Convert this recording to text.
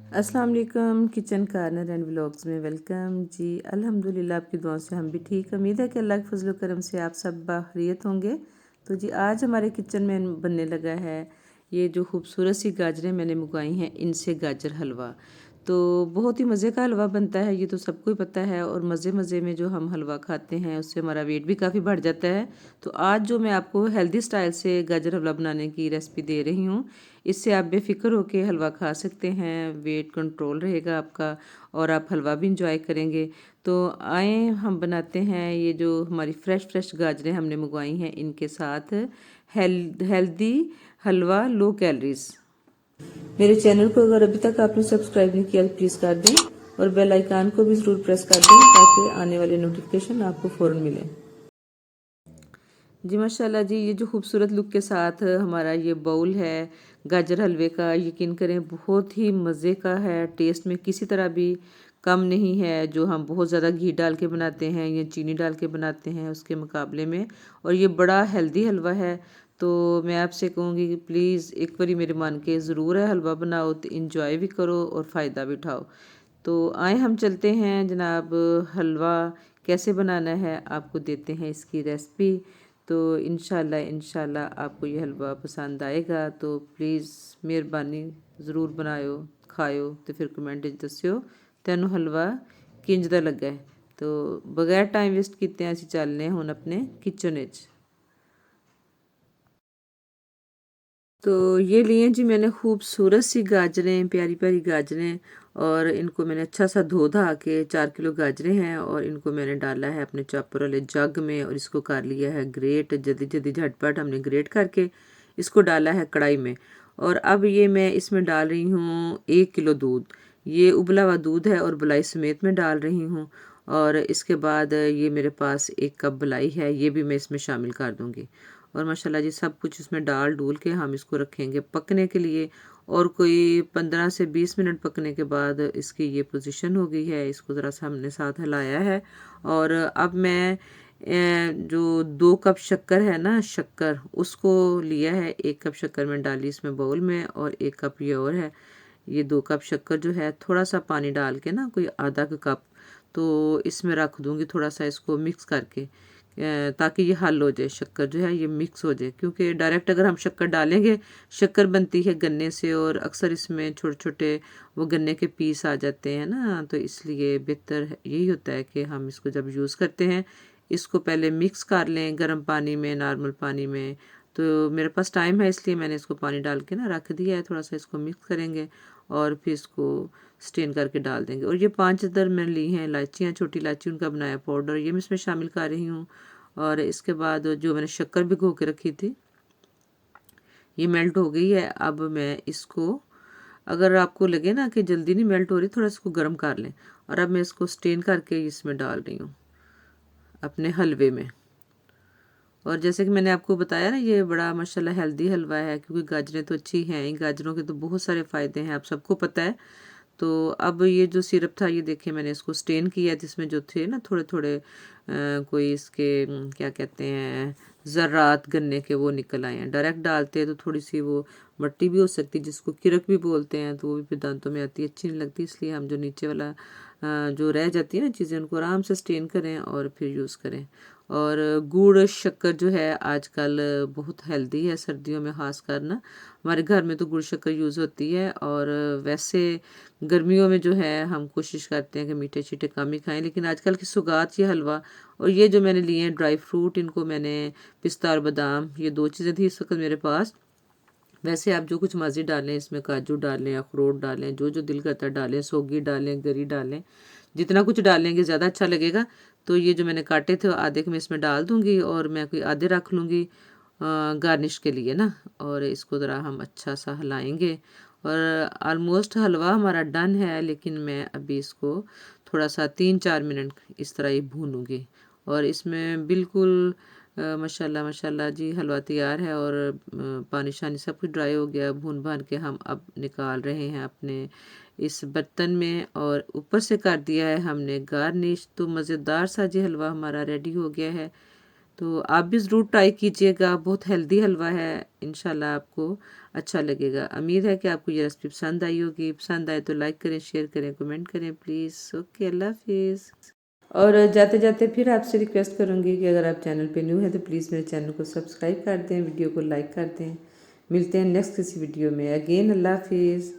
अस्सलाम वालेकुम। Kitchen corner and vlogs में वेलकम जी। अल्हम्दुलिल्लाह आपकी दुआओं से हम भी ठीक। उम्मीद है कि अल्लाह के फजल करम से आप सब बाखैरियत होंगे। तो जी आज हमारे किचन में बनने लगा है ये जो खूबसूरत सी गाजरें मैंने मंगवाई हैं, इनसे गाजर हलवा। तो बहुत ही मज़े का हलवा बनता है, ये तो सबको ही पता है। और मज़े मज़े में जो हम हलवा खाते हैं उससे हमारा वेट भी काफ़ी बढ़ जाता है। तो आज जो मैं आपको हेल्दी स्टाइल से गाजर हलवा बनाने की रेसिपी दे रही हूँ, इससे आप बेफिक्र होकर हलवा खा सकते हैं, वेट कंट्रोल रहेगा आपका और आप हलवा भी इंजॉय करेंगे। तो आए हम बनाते हैं ये जो हमारी फ्रेश फ्रेश गाजरें हमने मंगवाई हैं, इनके साथ हेल्दी हलवा लो कैलोरीज। मेरे चैनल को अगर अभी तक आपने सब्सक्राइब नहीं किया तो प्लीज़ कर दें और बेल आइकान को भी ज़रूर प्रेस कर दें ताकि आने वाले नोटिफिकेशन आपको फ़ौरन मिले। जी माशाल्लाह जी, ये जो खूबसूरत लुक के साथ हमारा ये बाउल है गाजर हलवे का, यकीन करें बहुत ही मज़े का है। टेस्ट में किसी तरह भी कम नहीं है जो हम बहुत ज़्यादा घी डाल के बनाते हैं या चीनी डाल के बनाते हैं उसके मुकाबले में। और ये बड़ा हेल्दी हलवा है। तो मैं आपसे कहूँगी कि प्लीज़ एक बारी मेरे मान के ज़रूर है हलवा बनाओ, तो इंजॉय भी करो और फ़ायदा भी उठाओ। तो आए हम चलते हैं जनाब, हलवा कैसे बनाना है आपको देते हैं इसकी रेसिपी। तो इंशाल्लाह आपको ये हलवा पसंद आएगा। तो प्लीज़ मेहरबानी ज़रूर बनायो खाओ तो फिर कमेंट दस्यो तैनू हलवा किंज दा लगा है। तो बगैर टाइम वेस्ट किते असीं चलने हुण अपने किचन विच। तो ये लिए जी मैंने खूबसूरत सी गाजरें, प्यारी प्यारी गाजरें, और इनको मैंने अच्छा सा धो धा के 4 किलो गाजरें हैं और इनको मैंने डाला है अपने चॉपर वाले जग में और इसको कर लिया है ग्रेट। जल्दी जल्दी झटपट हमने ग्रेट करके इसको डाला है कढ़ाई में। और अब ये मैं इसमें डाल रही हूँ 1 किलो दूध। ये उबला हुआ दूध है और बलाई समेत में डाल रही हूँ। और इसके बाद ये मेरे पास 1 कप बलाई है, ये भी मैं इसमें शामिल कर दूँगी। और माशाल्लाह जी सब कुछ इसमें डाल डूल के हम इसको रखेंगे पकने के लिए। और कोई 15 से 20 मिनट पकने के बाद इसकी ये पोजीशन हो गई है। इसको ज़रा सा हमने साथ हिलाया है। और अब मैं जो 2 कप शक्कर है ना, शक्कर उसको लिया है। 1 कप शक्कर मैं डाली इसमें बाउल में और 1 कप ये और है। ये 2 कप शक्कर जो है थोड़ा सा पानी डाल के ना, कोई आधा कप तो इसमें रख दूँगी थोड़ा सा इसको मिक्स करके, ताकि ये हल हो जाए, शक्कर जो है ये मिक्स हो जाए। क्योंकि डायरेक्ट अगर हम शक्कर डालेंगे, शक्कर बनती है गन्ने से और अक्सर इसमें छोटे छोटे वो गन्ने के पीस आ जाते हैं ना, तो इसलिए बेहतर यही होता है कि हम इसको जब यूज़ करते हैं इसको पहले मिक्स कर लें गर्म पानी में, नॉर्मल पानी में। तो मेरे पास टाइम है इसलिए मैंने इसको पानी डाल के ना रख दिया है। थोड़ा सा इसको मिक्स करेंगे और फिर इसको स्टेन करके डाल देंगे। और ये 5 अदर मैंने ली हैं इलायचियाँ, छोटी इलायची, उनका बनाया पाउडर, ये मैं इसमें शामिल कर रही हूँ। और इसके बाद जो मैंने शक्कर भिगो के रखी थी ये मेल्ट हो गई है। अब मैं इसको, अगर आपको लगे ना कि जल्दी नहीं मेल्ट हो रही, थोड़ा इसको गर्म कर लें। और अब मैं इसको स्टेन करके इसमें डाल रही हूँ अपने हलवे में। और जैसे कि मैंने आपको बताया ना, ये बड़ा माशाल्लाह हेल्दी हलवा है क्योंकि गाजरें तो अच्छी हैं ही, गाजरों के तो बहुत सारे फ़ायदे हैं, आप सबको पता है। तो अब ये जो सिरप था ये देखिए मैंने इसको स्टेन किया है, जिसमें जो थे ना थोड़े थोड़े कोई इसके क्या कहते हैं ज़र्रात गन्ने के, वो निकल आए हैं। डायरेक्ट डालते हैं तो थोड़ी सी वो मट्टी भी हो सकती है, जिसको किरक भी बोलते हैं, तो वो भी फिर दांतों में आती है, अच्छी नहीं लगती। इसलिए हम जो नीचे वाला जो रह जाती है ना चीज़ें, उनको आराम से स्टेन करें और फिर यूज़ करें। और गुड़ शक्कर जो है आजकल बहुत हेल्दी है, सर्दियों में ख़ास कर ना हमारे घर में तो गुड़ शक्कर यूज़ होती है। और वैसे गर्मियों में जो है हम कोशिश करते हैं कि मीठे शीठे कम ही खाएं, लेकिन आजकल की सौगात ये हलवा। और ये जो मैंने लिए हैं ड्राई फ्रूट, इनको मैंने पिस्ता और बादाम, ये 2 चीज़ें थी इस वक्त मेरे पास। वैसे आप जो कुछ मर्ज़ी डालें इसमें, काजू डालें, अखरोट डालें, जो जो दिल करता है डालें, सौगी डालें, गरी डालें, जितना कुछ डालेंगे ज़्यादा अच्छा लगेगा। तो ये जो मैंने काटे थे आधे के मैं इसमें डाल दूँगी और मैं कोई आधे रख लूँगी गार्निश के लिए ना। और इसको ज़रा हम अच्छा सा हिलाएंगे। और ऑलमोस्ट हलवा हमारा डन है, लेकिन मैं अभी इसको थोड़ा सा 3-4 मिनट इस तरह ही भूनूंगी। और इसमें बिल्कुल माशाल्लाह माशाल्लाह जी हलवा तैयार है। और पानी शानी सब कुछ ड्राई हो गया, भून भान के हम अब निकाल रहे हैं अपने इस बर्तन में। और ऊपर से कर दिया है हमने गार्निश। तो मज़ेदार सा जी हलवा हमारा रेडी हो गया है। तो आप भी ज़रूर ट्राई कीजिएगा, बहुत हेल्दी हलवा है, इंशाल्लाह आपको अच्छा लगेगा। उम्मीद है कि आपको ये रेसिपी पसंद आई होगी। पसंद आए तो लाइक करें, शेयर करें, कमेंट करें प्लीज़। ओके, अल्लाह हाफिज़। और जाते जाते फिर आपसे रिक्वेस्ट करूँगी कि अगर आप चैनल पे न्यू हैं तो प्लीज़ मेरे चैनल को सब्सक्राइब कर दें, वीडियो को लाइक कर दें। मिलते हैं नेक्स्ट किसी वीडियो में। अगेन अल्लाह हाफिज़।